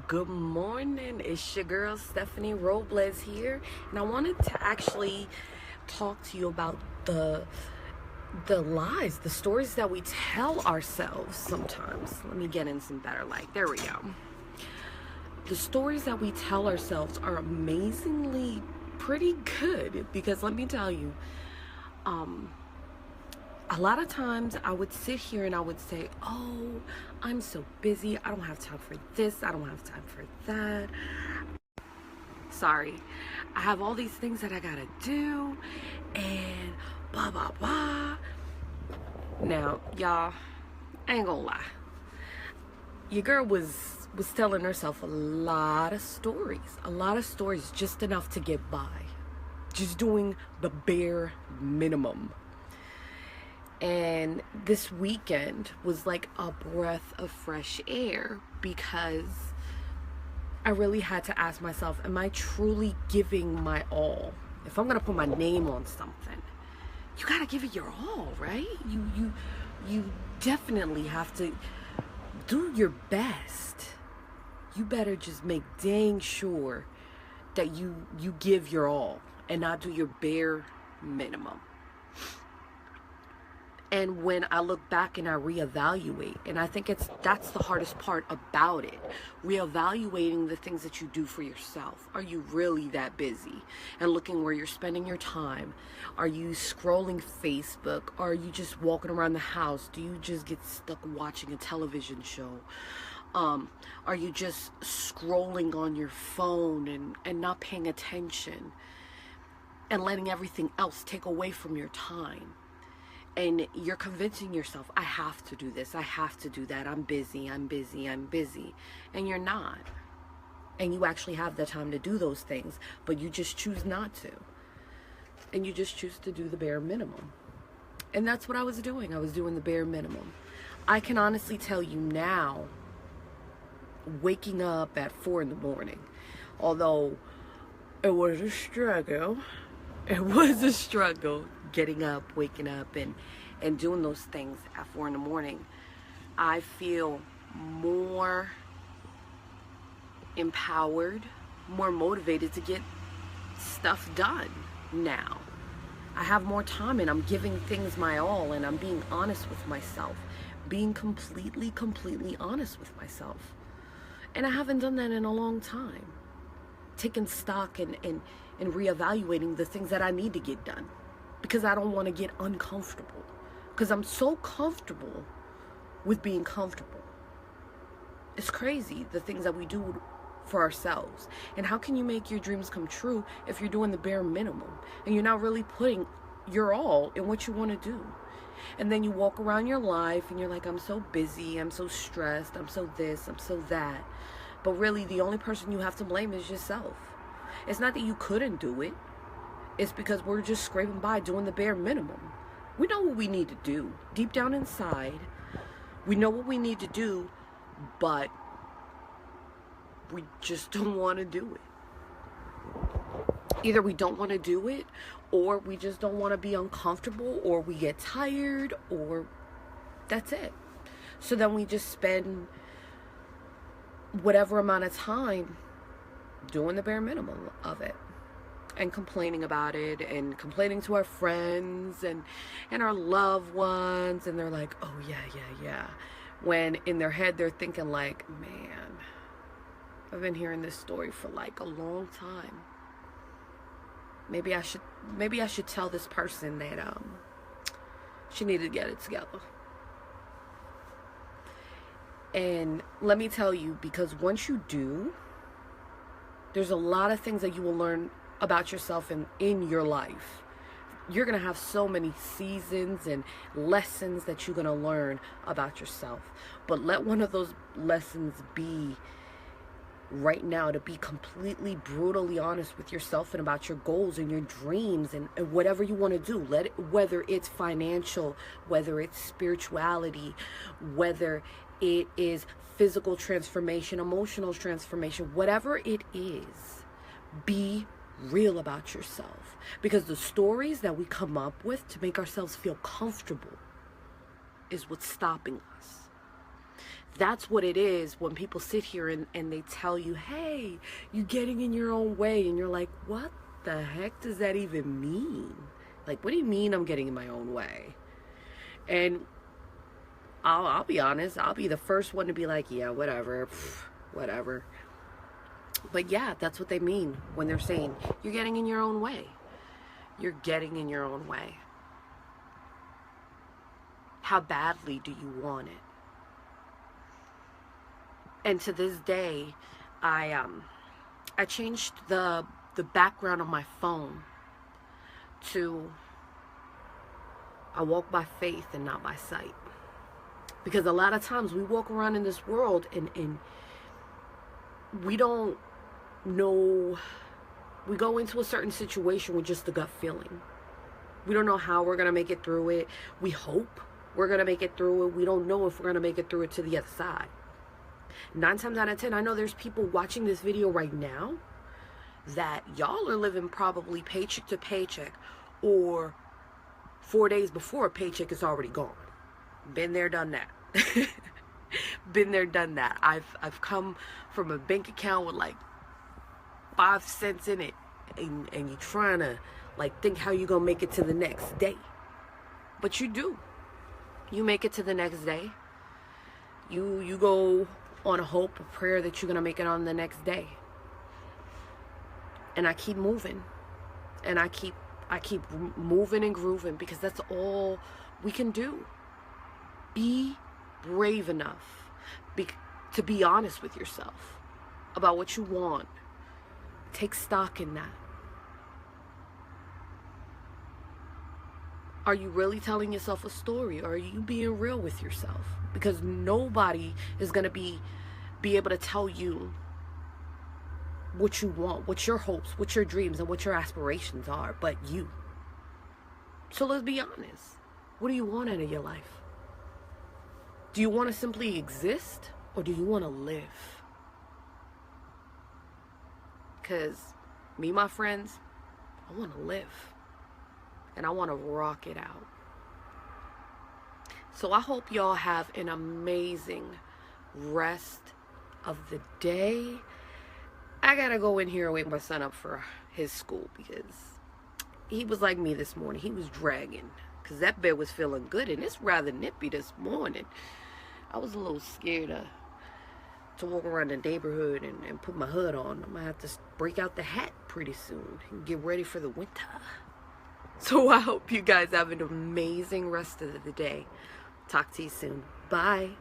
Good morning, it's your girl Stephanie Robles here, and I wanted to actually talk to you about the lies, the stories that we tell ourselves sometimes. Let me get in some better light. There we go. The stories that we tell ourselves are amazingly pretty good because let me tell you, a lot of times I would sit here and I would say, oh, I'm so busy. I don't have time for this. I don't have time for that. Sorry. I have all these things that I gotta do and blah, blah, blah. Now, y'all, I ain't gonna lie. Your girl was telling herself a lot of stories, just enough to get by. Just doing the bare minimum. And this weekend was like a breath of fresh air because I really had to ask myself, am I truly giving my all? If I'm gonna put my name on something, you gotta give it your all, right? You definitely have to do your best. You better just make dang sure that you give your all and not do your bare minimum. And when I look back and I reevaluate, and I think that's the hardest part about it, reevaluating the things that you do for yourself. Are you really that busy? And looking where you're spending your time. Are you scrolling Facebook? Are you just walking around the house? Do you just get stuck watching a television show? Are you just scrolling on your phone and not paying attention and letting everything else take away from your time? And you're convincing yourself, I have to do this, I have to do that, I'm busy. And you're not. And you actually have the time to do those things, but you just choose not to. And you just choose to do the bare minimum. And that's what I was doing. I was doing the bare minimum. I can honestly tell you now, waking up at 4 in the morning, although it was a struggle, getting up, waking up, and doing those things at 4 in the morning. I feel more empowered, more motivated to get stuff done now. I have more time and I'm giving things my all and I'm being honest with myself. Being completely honest with myself. And I haven't done that in a long time. Taking stock and reevaluating the things that I need to get done. Because I don't want to get uncomfortable. Because I'm so comfortable with being comfortable. It's crazy, the things that we do for ourselves. And how can you make your dreams come true if you're doing the bare minimum? And you're not really putting your all in what you want to do. And then you walk around your life and you're like, I'm so busy, I'm so stressed, I'm so this, I'm so that. But really, the only person you have to blame is yourself. It's not that you couldn't do it. It's because we're just scraping by doing the bare minimum. We know what we need to do. Deep down inside, we know what we need to do, but we just don't want to do it. Either we don't want to do it, or we just don't want to be uncomfortable, or we get tired, or that's it. So then we just spend whatever amount of time doing the bare minimum of it. And complaining about it and complaining to our friends and our loved ones, and they're like, oh yeah, when in their head they're thinking like, man, I've been hearing this story for like a long time. Maybe I should tell this person that she needed to get it together. And let me tell you, because once you do, there's a lot of things that you will learn about yourself and in your life. You're going to have so many seasons and lessons that you're going to learn about yourself. But let one of those lessons be right now to be completely brutally honest with yourself and about your goals and your dreams and whatever you want to do. Whether it's financial, whether it's spirituality, whether it is physical transformation, emotional transformation, whatever it is, be real about yourself. Because the stories that we come up with to make ourselves feel comfortable is what's stopping us. That's what it is when people sit here and they tell you, hey, you're getting in your own way. And you're like, what the heck does that even mean? Like, what do you mean I'm getting in my own way? And I'll be honest, I'll be the first one to be like, yeah, whatever, whatever. But yeah, that's what they mean when they're saying, you're getting in your own way. You're getting in your own way. How badly do you want it? And to this day, I changed the background of my phone to, I walk by faith and not by sight. Because a lot of times we walk around in this world and we don't know, we go into a certain situation with just the gut feeling. We don't know how we're going to make it through it. We hope we're going to make it through it. We don't know if we're going to make it through it to the other side. 9 times out of 10, I know there's people watching this video right now that y'all are living probably paycheck to paycheck, or 4 days before a paycheck is already gone. Been there, done that. Been there, done that. I've come from a bank account with like 5 cents in it, and you're trying to like think how you gonna make it to the next day. But you do. You make it to the next day. You go on a hope, a prayer that you're gonna make it on the next day. And I keep moving, and I keep moving and grooving, because that's all we can do. Be brave enough to be honest with yourself about what you want. Take stock in that. Are you really telling yourself a story, or are you being real with yourself? Because nobody is going to be able to tell you what you want, what your hopes, what your dreams, and what your aspirations are, but you. So let's be honest. What do you want out of your life? Do you want to simply exist, or do you want to live? Because me, my friends, I want to live. And I want to rock it out. So I hope y'all have an amazing rest of the day. I gotta go in here and wake my son up for his school, because he was like me this morning. He was dragging, because that bed was feeling good, and it's rather nippy this morning. I was a little scared to walk around the neighborhood and put my hood on. I'm gonna have to break out the hat pretty soon and get ready for the winter. So I hope you guys have an amazing rest of the day. Talk to you soon. Bye.